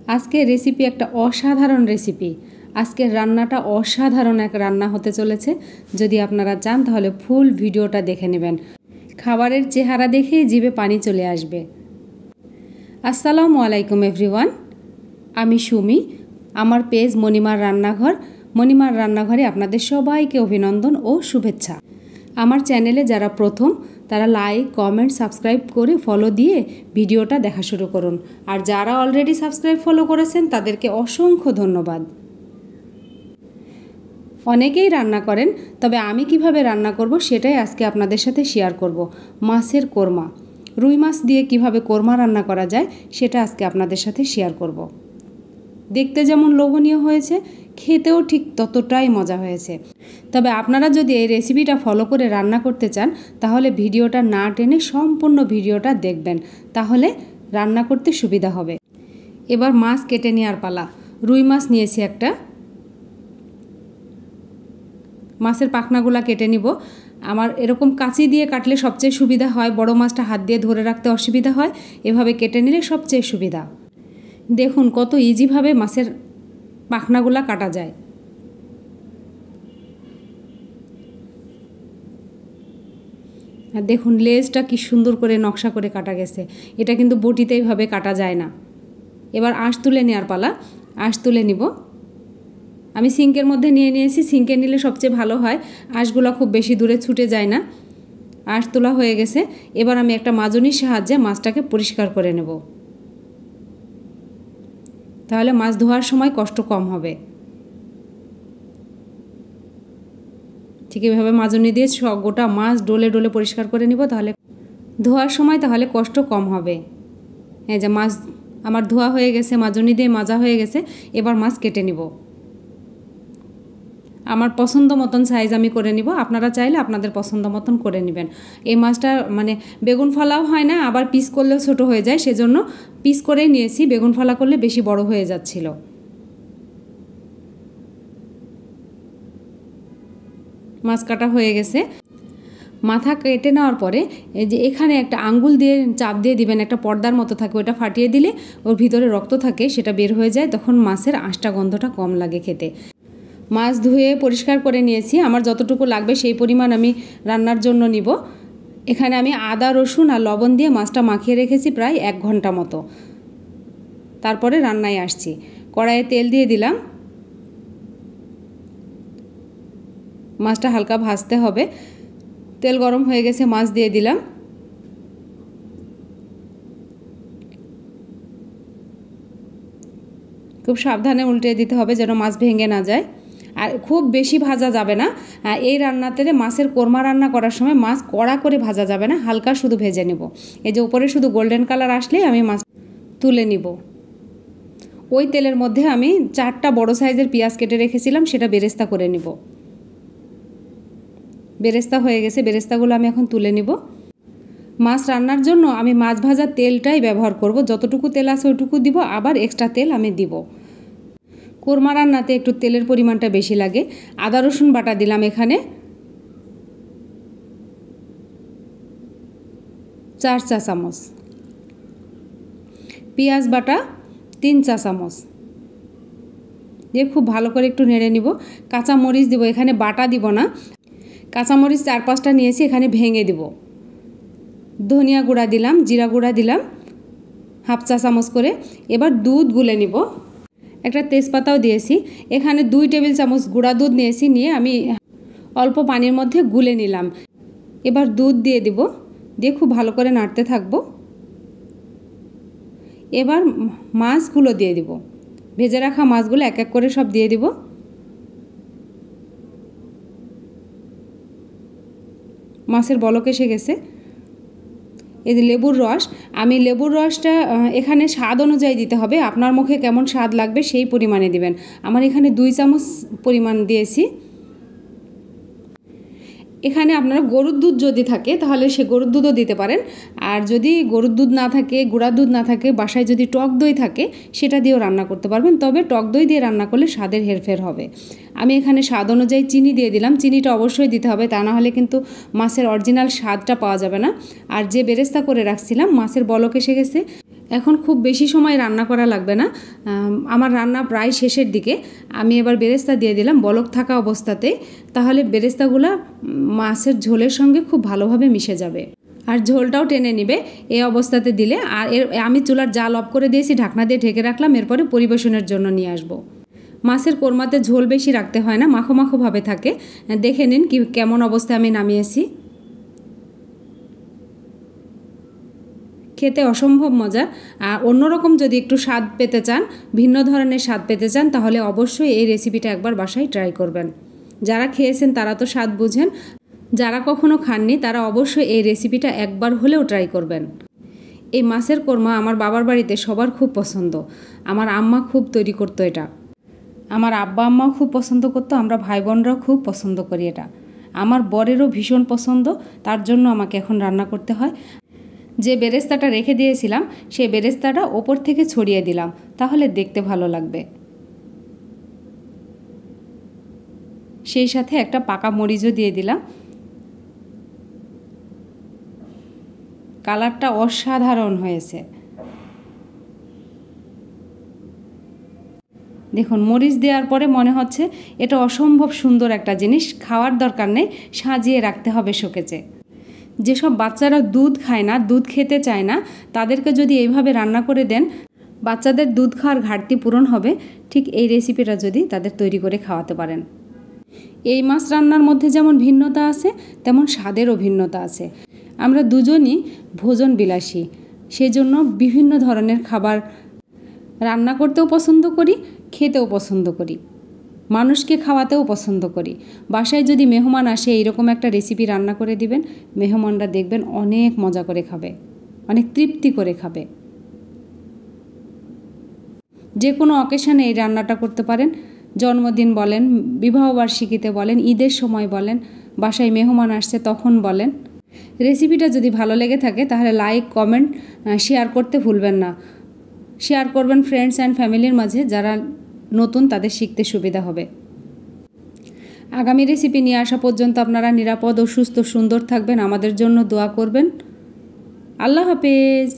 आजके रेसिपि एक असाधारण रेसिपि। आजकेर रान्नाटा असाधारण एक रान्ना होते चलेছে। यदि आपनारा चान ताहले फुल भिडियोटा देखे नेबेन। खाबारेर चेहरा देखेई जिभे पानी चले आसबे। अस्सलामु आलाइकुम एभरिवान, आमी सुमी। आमार पेज मणिमार रान्नाघर, मणिमार रान्नाघरे आपनादेर सबाइके अभिनंदन और शुभेच्छा। आमार चैनेले जारा प्रथम तारा लाइक कमेंट सबस्क्राइब करे फलो दिए भिडियोटा देखा शुरू करुन। और जारा अलरेडी सबस्क्राइब फलो करेছেন तादेरके असंख्य धन्यवाद। अनेकेई रान्ना करें, तबे आमी किभाबे रान्ना करब सेटाई आजके आपनादेर साथे शेयर करब। माछेर कोरमा, रुई माछ दिए किभाबे कोरमा रान्ना करा जाय सेटा आजके आपनादेर साथे शेयर करब। देखते जेमन लोभनीय हयेछे, खेतेও ठीक ततटाई मजा हयेछे। तबे आपनारा यदि এই রেসিপিটা फलो करे रान्ना करते चान ताहले भिडियोटा ना टेने सम्पूर्ण भिडियोटा देखबेन, ताहले रान्ना करते सुविधा होबे। एबार माछ केटे नेওয়ার पाला। रुई माछ निয়েছি একটা। মাছের পাখনাগুলা কেটে নিব। আমার এরকম কাঁচি দিয়ে কাটলে সবচেয়ে সুবিধা হয়, বড় মাছটা হাত দিয়ে ধরে রাখতে অসুবিধা হয়, এভাবে কেটে নিলে সবচেয়ে সুবিধা। দেখুন কত ইজি ভাবে মাছের পাখনাগুলা কাটা যায়। আর দেখুন লেজটা কি সুন্দর করে নকশা করে কাটা গেছে। এটা কিন্তু বটিতে এইভাবে কাটা যায় না। এবার আঁশ তুলে নেওয়ার পালা। আঁশ তুলে নিব। আমি সিঙ্কের মধ্যে নিয়ে নিয়েছি। সিঙ্কে নিলে সবচেয়ে ভালো হয়, আঁশগুলো খুব বেশি দূরে ছুটে যায় না। আঁশ তোলা হয়ে গেছে। এবার আমি একটা মাজনির সাহায্যে মাছটাকে পরিষ্কার করে নেব, তাহলে মাছ ধোয়ার সময় কষ্ট কম হবে। ঠিক এইভাবে মাজনি দিয়ে গোটা মাছ ডলে ডলে পরিষ্কার করে নিব, তাহলে ধোয়ার সময় তাহলে কষ্ট কম হবে। এই যে মাছ আমার ধোয়া হয়ে গেছে, মাজনি দিয়ে মাজা হয়ে গেছে। এবার মাছ কেটে নিব। আমার পছন্দ মতন সাইজ আমি করে নিব। আপনারা চাইলে আপনাদের পছন্দ মতন করে নেবেন। এই মাছটা মানে বেগুন ফলাও হয় না, আবার পিস করলেও ছোট হয়ে যায়, সেজন্য পিস করেই নিয়েছি। বেগুন ফলা করলে বেশি বড় হয়ে যাচ্ছিল। মাছ কাটা হয়ে গেছে। মাথা কেটে নেওয়ার পরে এই যে এখানে একটা আঙ্গুল দিয়ে চাপ দিয়ে দিবেন, একটা পর্দার মতো থাকে, ওটা ফাটিয়ে দিলে ওর ভিতরে রক্ত থাকে, সেটা বের হয়ে যায়, তখন মাছের আঁশটা গন্ধটা কম লাগে খেতে। মাছ ধুয়ে পরিষ্কার করে নিয়েছি। আমার যতটুকু লাগবে সেই পরিমাণ আমি রান্নার জন্য নিব। এখানে আমি আদা রসুন আর লবণ দিয়ে মাছটা মাখিয়ে রেখেছি প্রায় 1 ঘন্টা মতো। তারপরে রান্নায় আসছি। কড়াইয়ে তেল দিয়ে দিলাম। মাছটা হালকা ভাজতে হবে। তেল গরম হয়ে গেছে, মাছ দিয়ে দিলাম। খুব সাবধানে উল্টে দিতে হবে যেন মাছ ভেঙে না যায়। আর খুব বেশি ভাজা যাবে না। এই রান্নাতে মাছের কোরমা রান্না করার সময় মাছ কড়া করে ভাজা যাবে না, হালকা শুধু ভেজে নেব। এই যে উপরে শুধু গোল্ডেন কালার আসলেই আমি মাছ তুলে নিব। ওই তেলের মধ্যে আমি 4টা বড় সাইজের পেঁয়াজ কেটে রেখেছিলাম, সেটা বেরেস্তা করে নিব। বেরেস্তা হয়ে গেছে, বেরেস্তাগুলো আমি এখন তুলে নিব। মাছ রান্নার জন্য আমি মাছ ভাজার তেলটাই ব্যবহার করব। যতটুকু তেল আছে ওইটুকু দিব, আবার এক্সট্রা তেল আমি দিব। কোরমা রান্নাতে একটু তেলের পরিমাণটা বেশি লাগে। আদা রসুন বাটা দিলাম এখানে 4 চা চামচ, পেঁয়াজ বাটা 3 চা চামচ দিয়ে খুব ভালো করে একটু নেড়ে নিব। কাঁচা মরিচ দিব, এখানে বাটা দিব না। কাঁচা মরিচ 4-5টা নিয়েছি, এখানে ভেঙে দিব। ধনিয়া গুঁড়া দিলাম, জিরা গুঁড়া দিলাম 1/2 চা চামচ করে। এবার দুধ গুলে নিব। একটা তেজপাতাও দিয়েছি। এখানে 2 টেবিল চামচ গুঁড়া দুধ নিয়েছি, নিয়ে আমি অল্প পানির মধ্যে গুলে নিলাম। এবার দুধ দিয়ে দিব, দিয়ে খুব ভালো করে নাড়তে থাকব। এবার মাছগুলো দিয়ে দিব। ভেজে রাখা মাছগুলো এক এক করে সব দিয়ে দিব। মাছের বলক এসে গেছে। এই যে লেবুর রস, আমি লেবুর রসটা এখানে স্বাদ অনুযায়ী দিতে হবে। আপনার মুখে কেমন স্বাদ লাগবে সেই পরিমাণে দিবেন। আমার এখানে 2 চামচ পরিমাণ দিয়েছি। এখানে আপনারা গরুর দুধ যদি থাকে তাহলে সে গরুর দুধও দিতে পারেন। আর যদি গরুর দুধ না থাকে, গুঁড়া দুধ না থাকে, বাসায় যদি টক দই থাকে সেটা দিয়েও রান্না করতে পারবেন। তবে টক দই দিয়ে রান্না করলে স্বাদের হেরফের হবে। আমি এখানে স্বাদ অনুযায়ী চিনি দিয়ে দিলাম। চিনিটা অবশ্যই দিতে হবে, তা না হলে কিন্তু মাছের অরিজিনাল স্বাদটা পাওয়া যাবে না। আর যে বেরেস্তা করে রাখছিলাম, মাছের বলক এসে গেছে। এখন খুব বেশি সময় রান্না করা লাগবে না, আমার রান্না প্রায় শেষের দিকে। আমি এবার বেরেস্তা দিয়ে দিলাম বলক থাকা অবস্থাতে, তাহলে বেরেস্তাগুলো মাছের ঝোলের সঙ্গে খুব ভালোভাবে মিশে যাবে আর ঝোলটাও টেনে নেবে এই অবস্থাতে দিলে। আর আমি চুলার জাল অফ করে দিয়েছি, ঢাকনা দিয়ে ঢেকে রাখলাম, এরপরে পরিবেশনের জন্য নিয়ে আসবো। মাছের কোরমাতে ঝোল বেশি রাখতে হয় না, মাখো মাখোভাবে থাকে। দেখে নিন কেমন অবস্থায় আমি নামিয়েছি। খেতে অসম্ভব মজা। আর অন্যরকম যদি একটু স্বাদ পেতে চান, ভিন্ন ধরনের স্বাদ পেতে চান, তাহলে অবশ্যই এই রেসিপিটা একবার বাসায় ট্রাই করবেন। যারা খেয়েছেন তারা তো স্বাদ বুঝেন, যারা কখনো খাননি তারা অবশ্যই এই রেসিপিটা একবার হলেও ট্রাই করবেন। এই মাছের কোরমা আমার বাবার বাড়িতে সবার খুব পছন্দ। আমার আম্মা খুব তৈরি করতো এটা, আমার আব্বা আম্মাও খুব পছন্দ করতো, আমরা ভাই বোনরাও খুব পছন্দ করি এটা। আমার বরেরও ভীষণ পছন্দ, তার জন্য আমাকে এখন রান্না করতে হয়। যে বেরেস্তাটা রেখে দিয়েছিলাম সেই বেরেস্তাটা ওপর থেকে ছড়িয়ে দিলাম, তাহলে দেখতে ভালো লাগবে। সেই সাথে একটা পাকা মরিচও দিয়ে দিলাম। কালারটা অসাধারণ হয়েছে। দেখুন, মরিচ দেওয়ার পরে মনে হচ্ছে এটা অসম্ভব সুন্দর একটা জিনিস, খাওয়ার দরকার নেই, সাজিয়ে রাখতে হবে শোকেজে। যেসব বাচ্চারা দুধ খায় না, দুধ খেতে চায় না, তাদেরকে যদি এইভাবে রান্না করে দেন, বাচ্চাদের দুধ খাওয়ার ঘাটতি পূরণ হবে। ঠিক এই রেসিপিটা যদি তাদের তৈরি করে খাওয়াতে পারেন। এই মাছ রান্নার মধ্যে যেমন ভিন্নতা আছে, তেমন স্বাদেরও ভিন্নতা আছে। আমরা দুজনই ভোজন বিলাসী, সেজন্য বিভিন্ন ধরনের খাবার রান্না করতেও পছন্দ করি, খেতেও পছন্দ করি, মানুষকে খাওয়াতেও পছন্দ করি। বাসায় যদি মেহমান আসে, এইরকম একটা রেসিপি রান্না করে দিবেন, মেহমানরা দেখবেন অনেক মজা করে খাবে, অনেক তৃপ্তি করে খাবে। যে কোনো অকেশনে এই রান্নাটা করতে পারেন, জন্মদিন বলেন, বিবাহবার্ষিকীতে বলেন, ঈদের সময় বলেন, বাসায় মেহমান আসছে তখন বলেন। রেসিপিটা যদি ভালো লেগে থাকে তাহলে লাইক, কমেন্ট, শেয়ার করতে ভুলবেন না। শেয়ার করবেন ফ্রেন্ডস অ্যান্ড ফ্যামিলির মাঝে, যারা নতুন তাদের শিখতে সুবিধা হবে। আগামী রেসিপি নিয়ে আসা পর্যন্ত আপনারা নিরাপদ ও সুস্থ সুন্দর থাকবেন, আমাদের জন্য দোয়া করবেন। আল্লাহ হাফেজ।